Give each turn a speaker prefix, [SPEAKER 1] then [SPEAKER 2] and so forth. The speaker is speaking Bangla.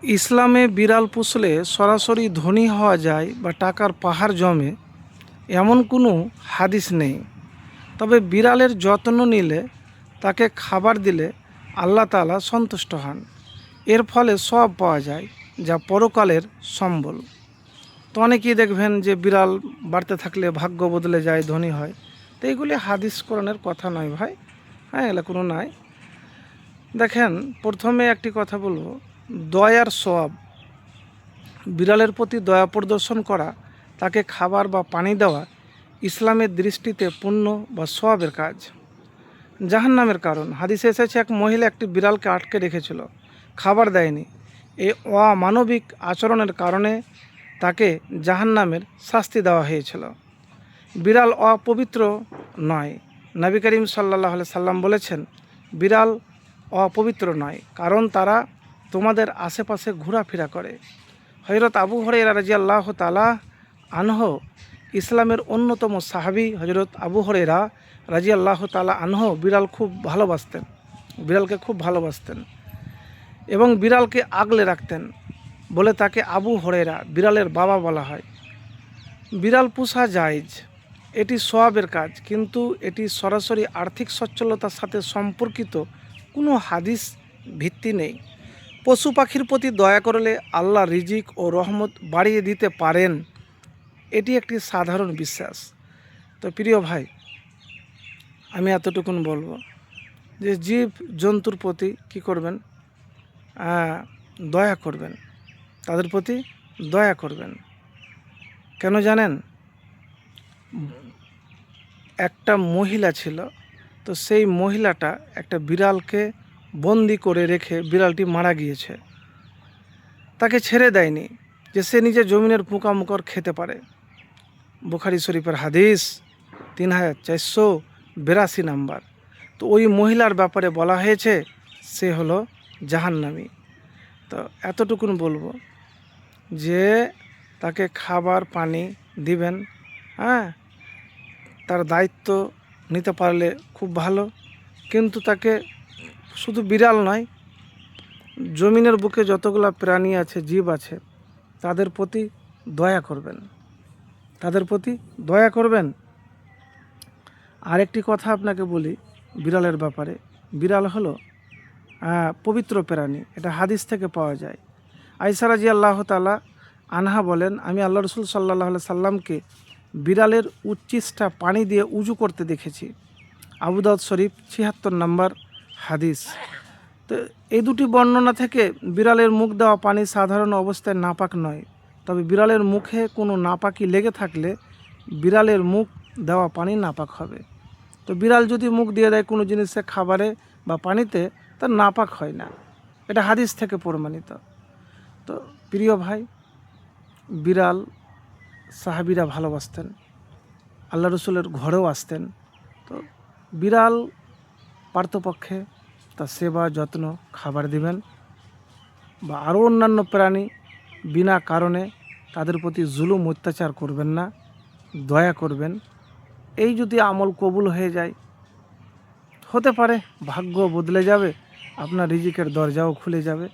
[SPEAKER 1] ইসলামে বিড়াল পুষলে সরাসরি ধনী হওয়া যায় বা টাকার পাহাড় জমে এমন কোনো হাদিস নেই। তবে বিড়ালের যত্ন নিলে, তাকে খাবার দিলে আল্লাহ তাআলা সন্তুষ্ট হন। এর ফলে সব পাওয়া যায়, যা পরকালের সম্বল। তো অনেকেই দেখবেন যে বিড়াল বাড়তে থাকলে ভাগ্য বদলে যায়, ধনী হয়। তো এইগুলি হাদিস কোরআনের কথা নয় ভাই, হ্যাঁ, এগুলো কোনো নাই। দেখেন, প্রথমে একটি কথা বলবো, দয়ার সওয়াব। বিড়ালের প্রতি দয়া প্রদর্শন করা, তাকে খাবার বা পানি দেওয়া ইসলামের দৃষ্টিতে পুণ্য বা সওয়াবের কাজ। জাহান্নামের কারণ, হাদিসে এসেছে এক মহিলা একটি বিড়ালকে আটকে রেখেছিল, খাবার দেয়নি। এই অমানবিক আচরণের কারণে তাকে জাহান্নামের শাস্তি দেওয়া হয়েছিল। বিড়াল অপবিত্র নয়। নবী করিম সাল্লাল্লাহু আলাইহি সাল্লাম বলেছেন, বিড়াল অপবিত্র নয়, কারণ তারা তোমাদের আশেপাশে ঘোরাফেরা করে। হযরত আবু হুরায়রা রাদিয়াল্লাহু তাআলা আনহু, ইসলামের অন্যতম সাহাবী হযরত আবু হুরায়রা রাদিয়াল্লাহু তাআলা আনহু বিড়ালকে খুব ভালোবাসতেন এবং বিড়ালকে আগলে রাখতেন বলে তাকে আবু হুরায়রা, বিড়ালের বাবা বলা হয়। বিড়াল পোষা জায়েজ, এটি সওয়াবের কাজ, কিন্তু এটি সরাসরি আর্থিক সচ্ছলতার সাথে সম্পর্কিত কোনো হাদিস ভিত্তি নেই। পশু পাখির প্রতি দয়া করলে আল্লাহ রিজিক ও রহমত বাড়িয়ে দিতে পারেন, এটি একটি সাধারণ বিশ্বাস। তো প্রিয় ভাই, আমি এতটুকুন বলবো যে জীব জন্তুর প্রতি কী করবেন, দয়া করবেন, তাদের প্রতি দয়া করবেন। কেন জানেন? একটা মহিলা ছিল, তো সেই মহিলাটা একটা বিড়ালকে বন্দি করে রেখে বিড়ালটি মারা গিয়েছে। তাকে ছেড়ে দেয়নি যে সে নিজের জমিনের পোকামাকড় খেতে পারে। বুখারী শরীফের হাদিস 3482 নাম্বার। তো ওই মহিলার ব্যাপারে বলা হয়েছে সে হলো জাহান্নামী। তো এতটুকুন বলবো যে তাকে খাবার পানি দিবেন, হ্যাঁ, তার দায়িত্ব নিতে পারলে খুব ভালো। কিন্তু তাকে শুধু বিড়াল নয়, জমিনের বুকে যতগুলো প্রাণী আছে, জীব আছে, তাদের প্রতি দয়া করবেন, তাদের প্রতি দয়া করবেন। আরেকটি কথা আপনাকে বলি বিড়ালের ব্যাপারে। বিড়াল হলো পবিত্র প্রাণী, এটা হাদিস থেকে পাওয়া যায়। আয়েশা রাদিয়াল্লাহু তাআলা আনহা বলেন, আমি আল্লাহ রাসূল সাল্লাল্লাহু আলাইহি সাল্লামকে বিড়ালের উচ্ছিষ্টা পানি দিয়ে উজু করতে দেখেছি। আবু দাউদ শরীফ ৭৬ নম্বর হাদিস। তো এই দুটি বর্ণনা থেকে বিড়ালের মুখ দেওয়া পানি সাধারণ অবস্থায় নাপাক নয়, তবে বিড়ালের মুখে কোনো নাপাকি লেগে থাকলে বিড়ালের মুখ দেওয়া পানি নাপাক হবে। তো বিড়াল যদি মুখ দিয়ে দেয় কোনো জিনিসে, খাবারে বা পানিতে, তার নাপাক হয় না, এটা হাদিস থেকে প্রমাণিত। তো প্রিয় ভাই, বিড়াল সাহাবীরা ভালোবাসতেন, আল্লাহ রসুলের ঘরেও আসতেন। তো বিড়াল পার্থপক্ষে তার সেবা যত্ন, খাবার দিবেন। বা আরও অন্যান্য প্রাণী বিনা কারণে তাদের প্রতি জুলুম অত্যাচার করবেন না, দয়া করবেন। এই যদি আমল কবুল হয়ে যায়, হতে পারে ভাগ্য বদলে যাবে, আপনার রিজিকের দরজাও খুলে যাবে।